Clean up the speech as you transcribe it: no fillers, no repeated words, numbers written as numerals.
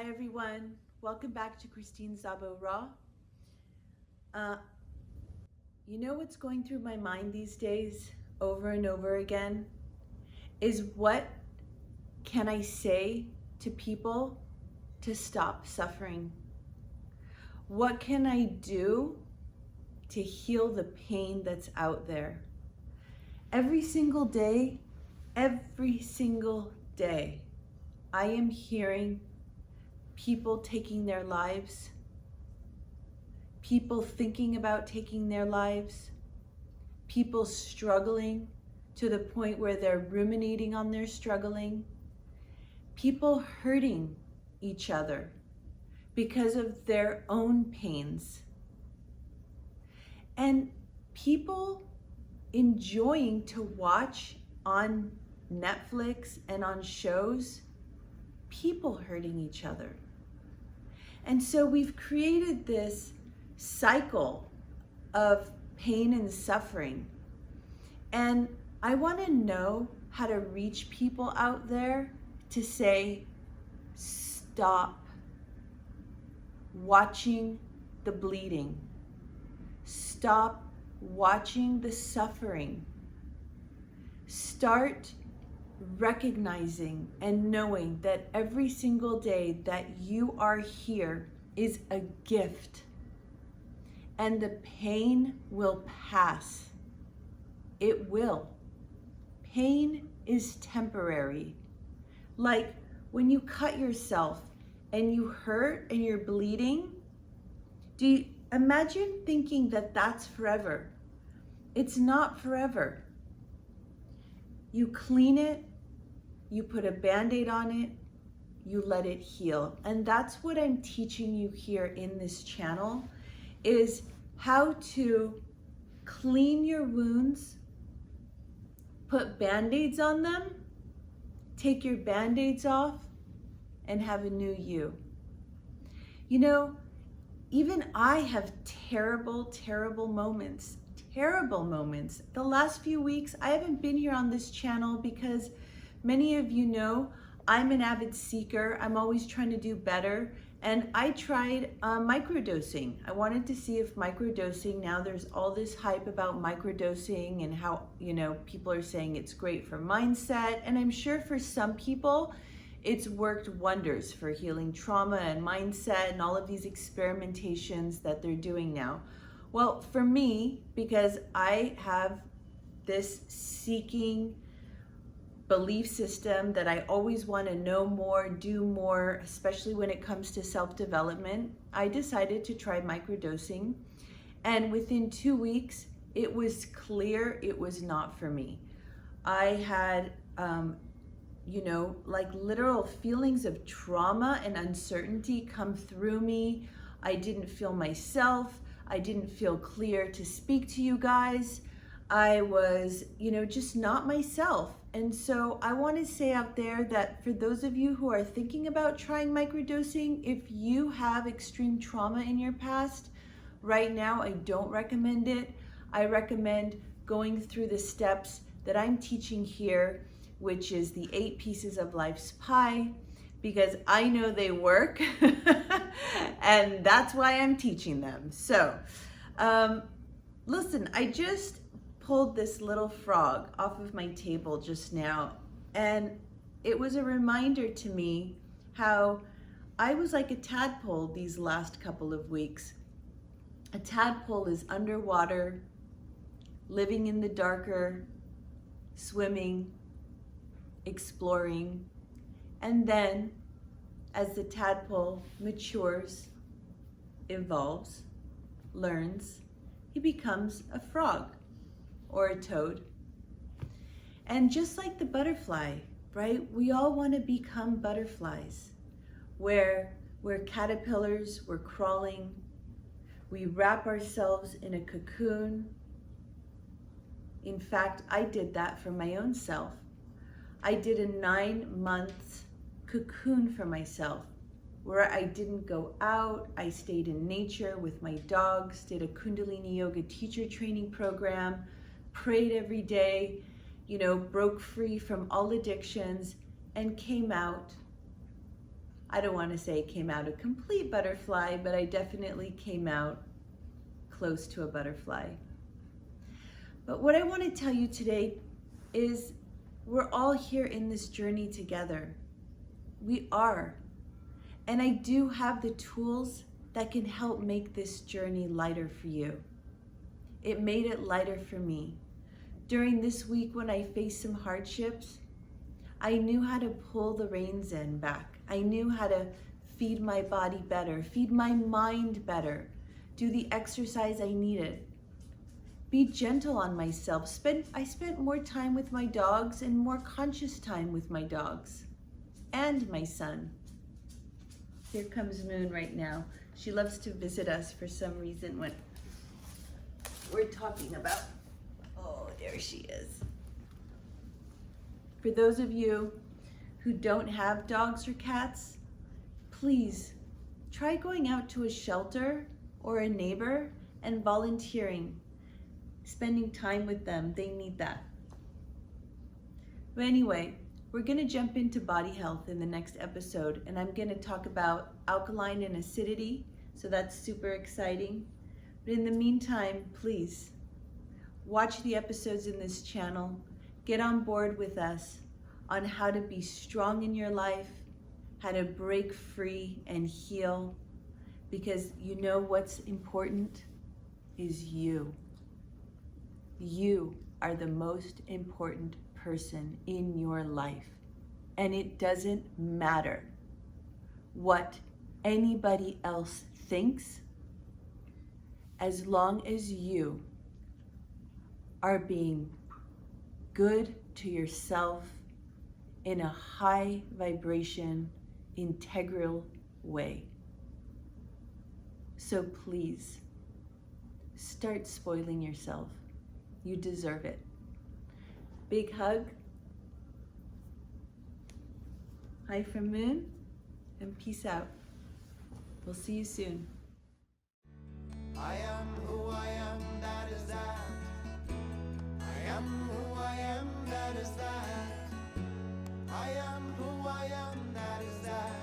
Hi everyone, welcome back to Kristine Zabo Raw. Uh, you know what's going through my mind these days over and over again is what can I say to people to stop suffering? What can I do to heal the pain that's out there? Every single day, I am hearing people taking their lives, people thinking about taking their lives, people struggling to the point where they're ruminating on their struggling, people hurting each other because of their own pains, and people enjoying to watch on Netflix and on shows people hurting each other. And so we've created this cycle of pain and suffering. And I want to know how to reach people out there to say, stop watching the bleeding. Stop watching the suffering. Start recognizing and knowing that every single day that you are here is a gift, and the pain will pass. It will. Pain is temporary. Like when you cut yourself and you hurt and you're bleeding, do you imagine thinking that that's forever? It's not forever. You clean it, you put a Band-Aid on it, you let it heal. And that's what I'm teaching you here in this channel, is how to clean your wounds, put Band-Aids on them, take your Band-Aids off, and have a new you. You know, even I have terrible moments. The last few weeks, I haven't been here on this channel because many of you know I'm an avid seeker. I'm always trying to do better. And I tried microdosing. I wanted to see if microdosing, now there's all this hype about microdosing and how, you know, people are saying it's great for mindset. And I'm sure for some people, it's worked wonders for healing trauma and mindset and all of these experimentations that they're doing now. Well, for me, because I have this seeking belief system that I always want to know more, do more, especially when it comes to self-development, I decided to try microdosing. And within 2 weeks, it was clear it was not for me. I had, like literal feelings of trauma and uncertainty come through me. I didn't feel myself. I didn't feel clear to speak to you guys. I was, just not myself. And so I want to say out there that for those of you who are thinking about trying microdosing, if you have extreme trauma in your past, right now I don't recommend it. I recommend going through the steps that I'm teaching here, which is the 8 pieces of life's pie, because I know they work and that's why I'm teaching them. So listen, I just pulled this little frog off of my table just now, and it was a reminder to me how I was like a tadpole these last couple of weeks. A tadpole is underwater, living in the darker, swimming, exploring, and then as the tadpole matures, evolves, learns, he becomes a frog or a toad. And just like the butterfly, right? We all want to become butterflies, where we're caterpillars, we're crawling, we wrap ourselves in a cocoon. In fact, I did that for my own self. I did a 9-month cocoon for myself, where I didn't go out. I stayed in nature with my dogs, did a Kundalini yoga teacher training program, prayed every day, broke free from all addictions, and came out. I don't want to say I came out a complete butterfly, but I definitely came out close to a butterfly. But what I want to tell you today is we're all here in this journey together. We are. And I do have the tools that can help make this journey lighter for you. It made it lighter for me. During this week when I faced some hardships, I knew how to pull the reins in back. I knew how to feed my body better, feed my mind better, do the exercise I needed, be gentle on myself. I spent more time with my dogs and more conscious time with my dogs and my son. Here comes Moon right now. She loves to visit us for some reason when we're talking about, oh, there she is. For those of you who don't have dogs or cats, please try going out to a shelter or a neighbor and volunteering, spending time with them. They need that. But anyway, we're gonna jump into body health in the next episode, and I'm gonna talk about alkaline and acidity, so that's super exciting. But in the meantime, please watch the episodes in this channel, get on board with us on how to be strong in your life, how to break free and heal, because you know what's important is you. You are the most important person in your life. And it doesn't matter what anybody else thinks, as long as you are being good to yourself in a high vibration, integral way. So please, start spoiling yourself. You deserve it. Big hug. Hi from Moon, and peace out. We'll see you soon. I am who I am, that is that. I am who I am, that is that. I am who I am, that is that.